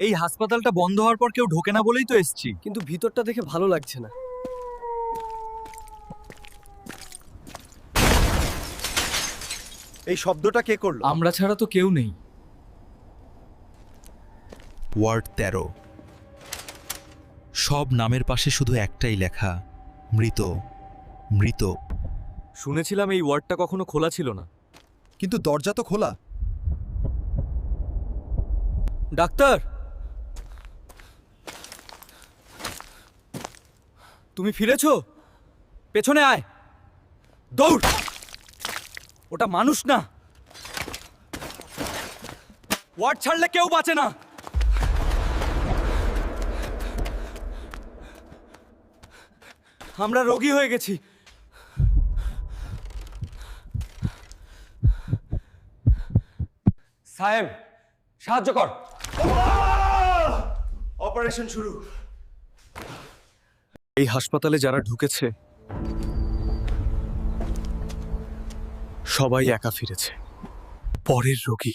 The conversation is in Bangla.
এই হাসপাতালটা বন্ধ হওয়ার পর কেউ ঢোকে না বলেই তো এসেছি। কিন্তু ভিতরটা দেখে ভালো লাগছে না। এই শব্দটা কে করলো? আমরা ছাড়া তো কেউ নেই। ওয়ার্ড 13। সব নামের পাশে শুধু একটাই লেখা, মৃত, মৃত। শুনেছিলাম এই ওয়ার্ডটা কখনো খোলা ছিল না। কিন্তু দরজা তো খোলা। ডাক্তার, তুমি ফিরেছো? পেছনে আয়, দৌড়। ওটা মানুষ না। ওয়ার্ড ছাড়লে কেউ বাঁচে না। আমরা রোগী হয়ে গেছি। সাহেব, সাহায্য কর। অপারেশন শুরু। এই হাসপাতালে যারা ঢুকেছে সবাই একা ফিরেছে। পরের রোগী।